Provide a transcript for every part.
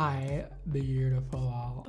Hi, beautiful.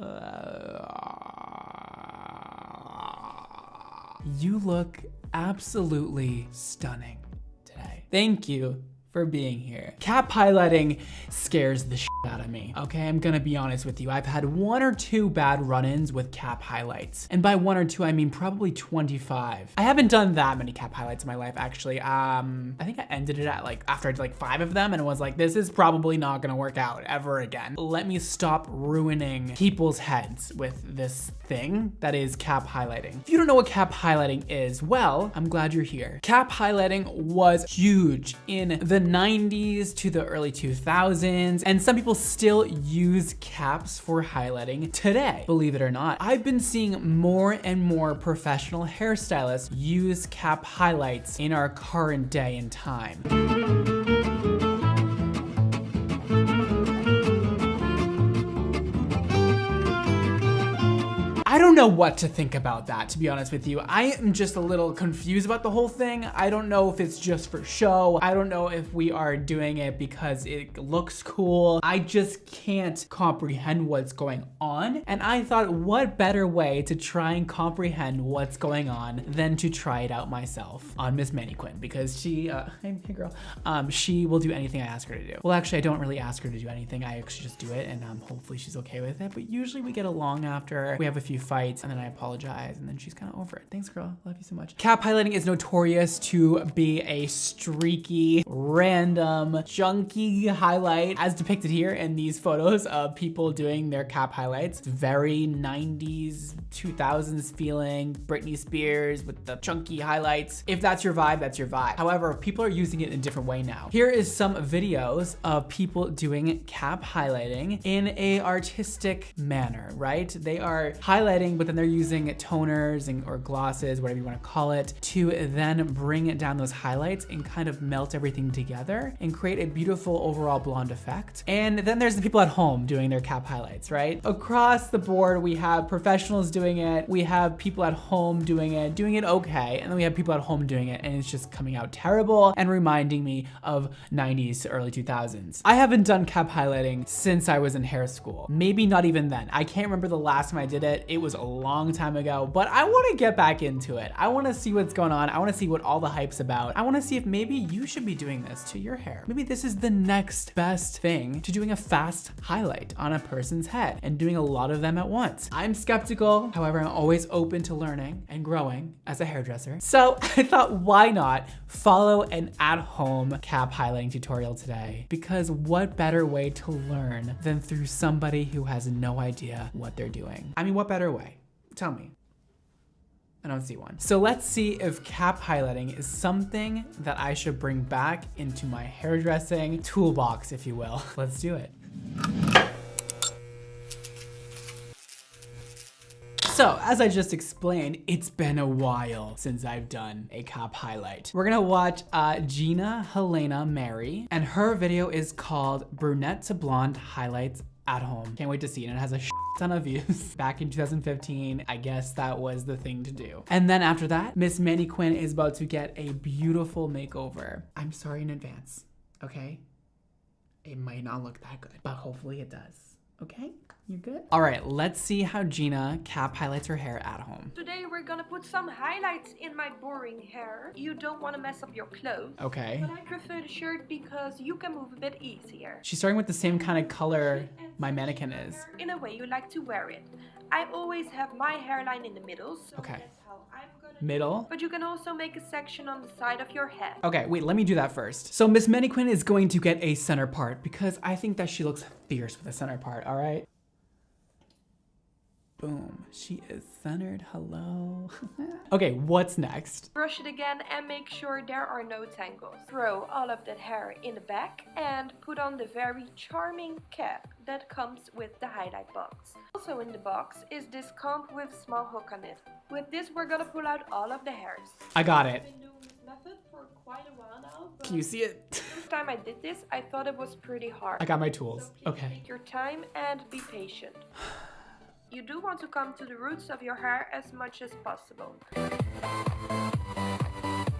You look absolutely stunning today. Thank you for being here. Cap highlighting scares the shit out of me, okay? I'm gonna be honest with you. I've had 1 or 2 bad run-ins with cap highlights. And by 1 or 2, I mean probably 25. I haven't done that many cap highlights in my life, actually. I think I ended it at after I did 5 of them and was like, this is probably not gonna work out ever again. Let me stop ruining people's heads with this thing that is cap highlighting. If you don't know what cap highlighting is, well, I'm glad you're here. Cap highlighting was huge in the 90s to the early 2000s, and some people still use caps for highlighting today, believe it or not. I've been seeing more and more professional hairstylists use cap highlights in our current day and time. I don't know what to think about that, to be honest with you. I am just a little confused about the whole thing. I don't know if it's just for show. I don't know if we are doing it because it looks cool. I just can't comprehend what's going on. And I thought, what better way to try and comprehend what's going on than to try it out myself on Miss Mannequin, because she, hey girl, she will do anything I ask her to do. Well, actually, I don't really ask her to do anything. I actually just do it, and hopefully she's okay with it. But usually we get along after we have a few fights, and then I apologize, and then she's kind of over it. Thanks, girl. Love you so much. Cap highlighting is notorious to be a streaky, random, junky highlight, as depicted here in these photos of people doing their cap highlights. It's very 90s, 2000s feeling, Britney Spears with the chunky highlights. If that's your vibe, that's your vibe. However, people are using it in a different way now. Here is some videos of people doing cap highlighting in a artistic manner, right? They are highlighting, but then they're using toners or glosses, whatever you want to call it, to then bring it down those highlights and kind of melt everything together and create a beautiful overall blonde effect. And then there's the people at home doing their cap highlights, right? Across the board, we have professionals doing it, we have people at home doing it okay, and then we have people at home doing it and it's just coming out terrible and reminding me of 90s to early 2000s. I haven't done cap highlighting since I was in hair school. Maybe not even then. I can't remember the last time I did it. It was a long time ago, but I want to get back into it. I want to see what's going on. I want to see what all the hype's about. I want to see if maybe you should be doing this to your hair. Maybe this is the next best thing to doing a fast highlight on a person's head and doing a lot of them at once. I'm skeptical. However, I'm always open to learning and growing as a hairdresser. So I thought, why not follow an at-home cap highlighting tutorial today? Because what better way to learn than through somebody who has no idea what they're doing? I mean, what better way? Tell me. I don't see one. So let's see if cap highlighting is something that I should bring back into my hairdressing toolbox, if you will. Let's do it. So, as I just explained, it's been a while since I've done a cap highlight. We're gonna watch Gina Helena Mary, and her video is called Brunette to Blonde Highlights at Home. Can't wait to see it, and it has a ton of views. Back in 2015, I guess that was the thing to do. And then after that, Miss Mannequin is about to get a beautiful makeover. I'm sorry in advance, okay? It might not look that good, but hopefully it does, okay? You good? All right, let's see how Gina cap highlights her hair at home. Today we're gonna put some highlights in my boring hair. You don't want to mess up your clothes. Okay. But I prefer the shirt because you can move a bit easier. She's starting with the same kind of color my mannequin is. In a way you like to wear it. I always have my hairline in the middle, so Okay. that's how I'm gonna Middle. But you can also make a section on the side of your head. Okay, wait, let me do that first. So Miss Mannequin is going to get a center part because I think that she looks fierce with a center part, all right? Boom, she is centered, hello. Okay, what's next? Brush it again and make sure there are no tangles. Throw all of that hair in the back and put on the very charming cap that comes with the highlight box. Also in the box is this comb with a small hook on it. With this we're gonna pull out all of the hairs. I got it. I've been doing this method for quite a while now. Can you see it? First time I did this, I thought it was pretty hard. I got my tools, So please okay. take your time and be patient. You do want to come to the roots of your hair as much as possible.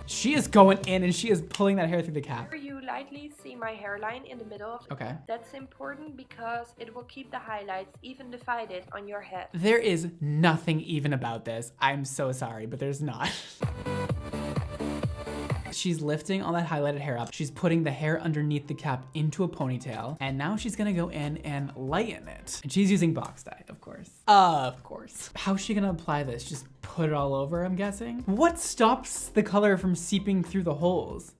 She is going in and she is pulling that hair through the cap. You lightly see my hairline in the middle of the Okay. cap. That's important because it will keep the highlights even divided on your head. There is nothing even about this. I'm so sorry, but there's not. She's lifting all that highlighted hair up. She's putting the hair underneath the cap into a ponytail. And now she's gonna go in and lighten it. And she's using box dye, of course. Of course. How's she gonna apply this? Just put it all over, I'm guessing? What stops the color from seeping through the holes?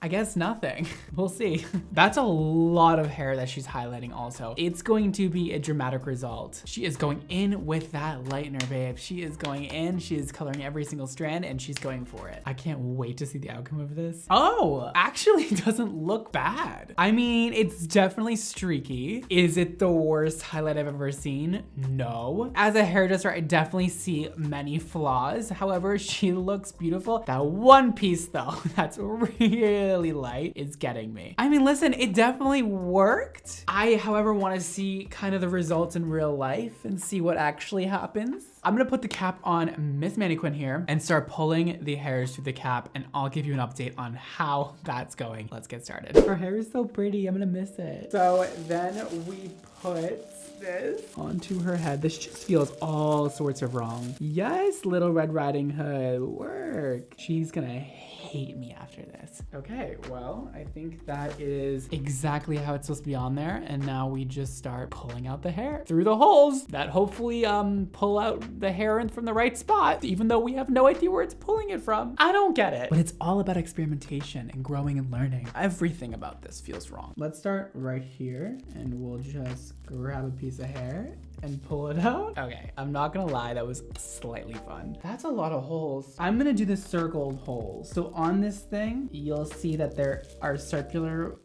I guess nothing. We'll see. That's a lot of hair that she's highlighting also. It's going to be a dramatic result. She is going in with that lightener, babe. She is going in, she is coloring every single strand and she's going for it. I can't wait to see the outcome of this. Oh, actually it doesn't look bad. I mean, it's definitely streaky. Is it the worst highlight I've ever seen? No. As a hairdresser, I definitely see many flaws. However, she looks beautiful. That one piece though, that's really light is getting me. I mean, listen, it definitely worked. I, however, want to see kind of the results in real life and see what actually happens. I'm gonna put the cap on Miss Mannequin here and start pulling the hairs through the cap, and I'll give you an update on how that's going. Let's get started. Her hair is so pretty, I'm gonna miss it. So then we put this onto her head. This just feels all sorts of wrong. Yes, Little Red Riding Hood, work. She's gonna hate me after this. Okay, well, I think that is exactly how it's supposed to be on there. And now we just start pulling out the hair through the holes that hopefully pull out the hair in from the right spot, even though we have no idea where it's pulling it from. I don't get it. But it's all about experimentation and growing and learning. Everything about this feels wrong. Let's start right here and we'll just grab a piece of hair and pull it out. Okay, I'm not gonna lie, that was slightly fun. That's a lot of holes. I'm gonna do the circled holes. So on this thing, you'll see that there are circular.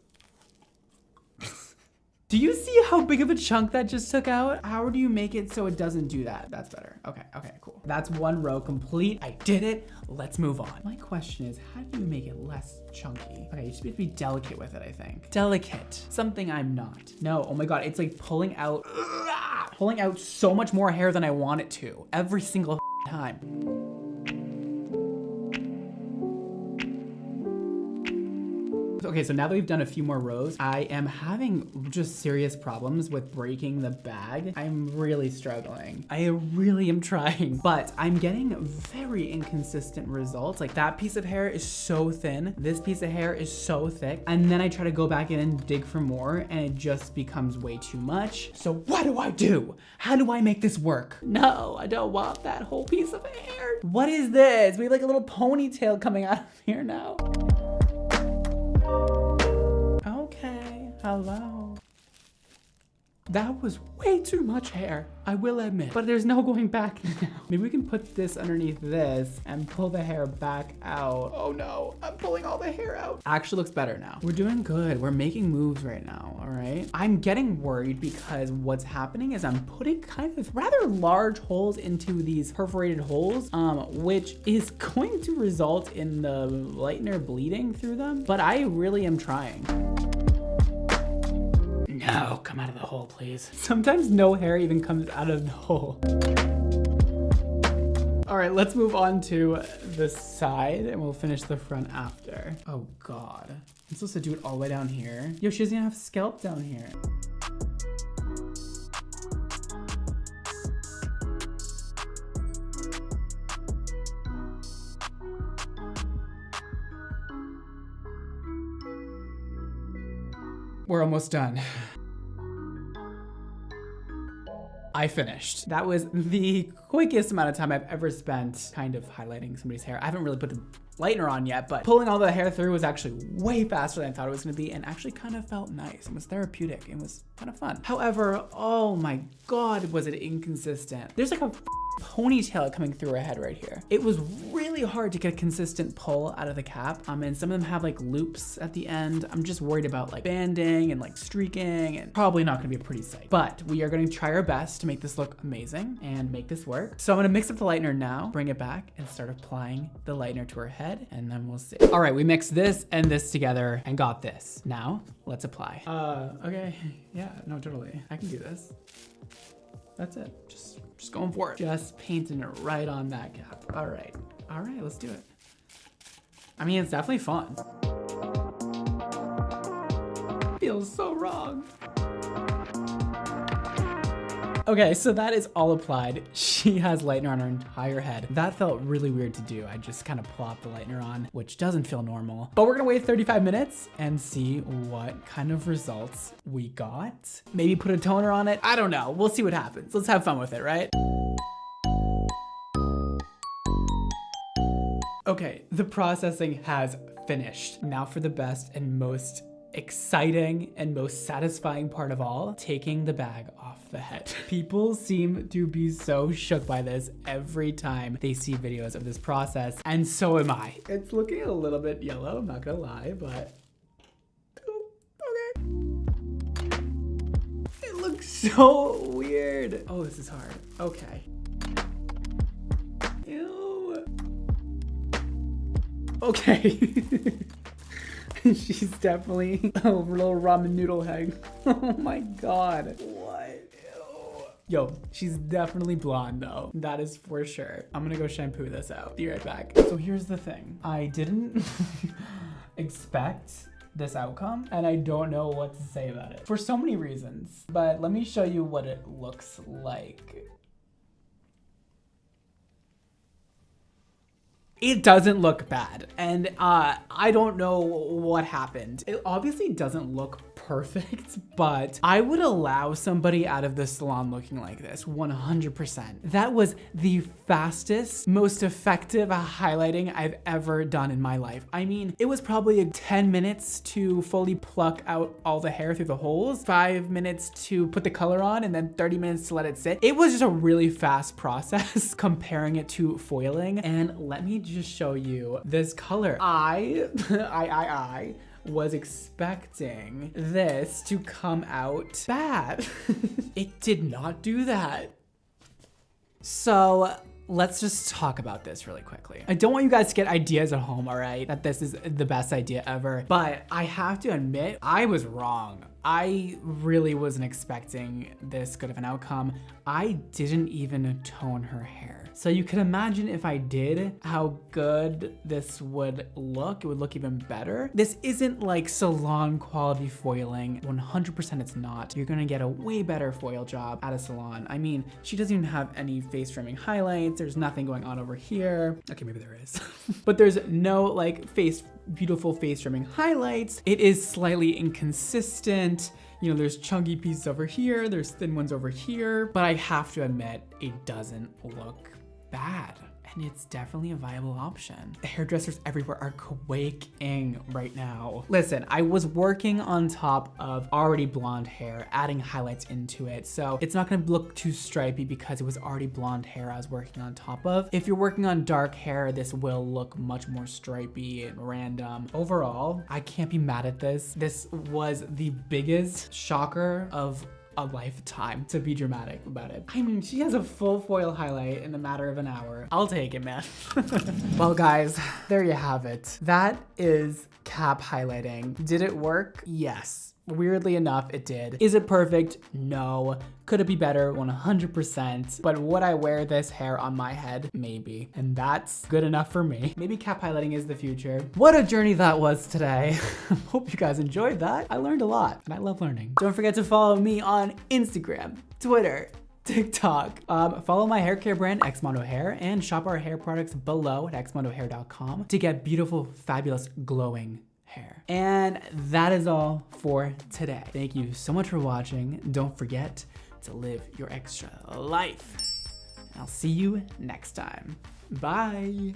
Do you see how big of a chunk that just took out? How do you make it so it doesn't do that? That's better. Okay, cool. That's one row complete. I did it. Let's move on. My question is, how do you make it less chunky? Okay, you just have to be delicate with it, I think. Delicate, something I'm not. No, oh my God, it's like pulling out so much more hair than I want it to every single time. Okay, so now that we've done a few more rows, I am having just serious problems with breaking the bag. I'm really struggling. I really am trying, but I'm getting very inconsistent results. Like that piece of hair is so thin. This piece of hair is so thick. And then I try to go back in and dig for more and it just becomes way too much. So what do I do? How do I make this work? No, I don't want that whole piece of hair. What is this? We have like a little ponytail coming out of here now. Okay, hello. That was way too much hair, I will admit, but there's no going back now. Maybe we can put this underneath this and pull the hair back out. Oh no, I'm pulling all the hair out. Actually looks better now. We're doing good, we're making moves right now, all right? I'm getting worried because what's happening is I'm putting kind of rather large holes into these perforated holes, which is going to result in the lightener bleeding through them, but I really am trying. No, come out of the hole, please. Sometimes no hair even comes out of the hole. All right, let's move on to the side and we'll finish the front after. Oh God, I'm supposed to do it all the way down here. Yo, she doesn't even have scalp down here. We're almost done. I finished. That was the quickest amount of time I've ever spent kind of highlighting somebody's hair. I haven't really put the lightener on yet, but pulling all the hair through was actually way faster than I thought it was gonna be and actually kind of felt nice. It was therapeutic. It was kind of fun. However, oh my God, was it inconsistent. There's like a ponytail coming through her head right here. It was really hard to get a consistent pull out of the cap. And some of them have like loops at the end. I'm just worried about like banding and like streaking and probably not gonna be a pretty sight. But we are gonna try our best to make this look amazing and make this work. So I'm gonna mix up the lightener now, bring it back and start applying the lightener to her head and then we'll see. All right, we mixed this and this together and got this. Now, let's apply. Okay, yeah, no, totally. I can do this. That's it, just going for it. Just painting it right on that cap. All right, let's do it. I mean, it's definitely fun. feels so wrong. Okay, so that is all applied. She has lightener on her entire head. That felt really weird to do. I just kind of plopped the lightener on, which doesn't feel normal. But we're gonna wait 35 minutes and see what kind of results we got. Maybe put a toner on it. I don't know. We'll see what happens. Let's have fun with it, right? Okay, the processing has finished. Now for the best and most exciting and most satisfying part of all, taking the bag off the head. People seem to be so shook by this every time they see videos of this process, and so am I. It's looking a little bit yellow, I'm not gonna lie, but okay. It looks so weird. Oh, this is hard. Okay. Ew. Okay. She's definitely a little ramen noodle head. Oh my god. What? Ew. Yo, she's definitely blonde though. That is for sure. I'm gonna go shampoo this out. Be right back. So here's the thing. I didn't expect this outcome, and I don't know what to say about it for so many reasons. But let me show you what it looks like. It doesn't look bad, and I don't know what happened. It obviously doesn't look perfect, but I would allow somebody out of the salon looking like this 100%. That was the fastest, most effective highlighting I've ever done in my life. I mean, it was probably 10 minutes to fully pluck out all the hair through the holes, 5 minutes to put the color on, and then 30 minutes to let it sit. It was just a really fast process comparing it to foiling. And let me just show you this color. I was expecting this to come out bad. It did not do that. So let's just talk about this really quickly. I don't want you guys to get ideas at home, all right? That this is the best idea ever, but I have to admit, I was wrong. I really wasn't expecting this good of an outcome. I didn't even tone her hair. So you can imagine if I did, how good this would look. It would look even better. This isn't like salon quality foiling. 100% it's not. You're gonna get a way better foil job at a salon. I mean, she doesn't even have any face trimming highlights. There's nothing going on over here. Okay, maybe there is. But there's no like beautiful face trimming highlights. It is slightly inconsistent. You know, there's chunky pieces over here, there's thin ones over here, but I have to admit, it doesn't look bad. And it's definitely a viable option. Hairdressers everywhere are quaking right now. Listen, I was working on top of already blonde hair, adding highlights into it. So it's not gonna look too stripy because it was already blonde hair I was working on top of. If you're working on dark hair, this will look much more stripy and random. Overall, I can't be mad at this. This was the biggest shocker of a lifetime, to be dramatic about it. I mean, she has a full foil highlight in a matter of an hour. I'll take it, man. Well, guys, there you have it. That is cap highlighting. Did it work? Yes. Weirdly enough, it did. Is it perfect? No. Could it be better? 100%. But would I wear this hair on my head? Maybe. And that's good enough for me. Maybe cap highlighting is the future. What a journey that was today. Hope you guys enjoyed that. I learned a lot, and I love learning. Don't forget to follow me on Instagram, Twitter, TikTok. Follow my hair care brand, Mondo Hair, and shop our hair products below at xmondohair.com to get beautiful, fabulous, glowing hair. And that is all for today. Thank you so much for watching. Don't forget to live your extra life. I'll see you next time. Bye.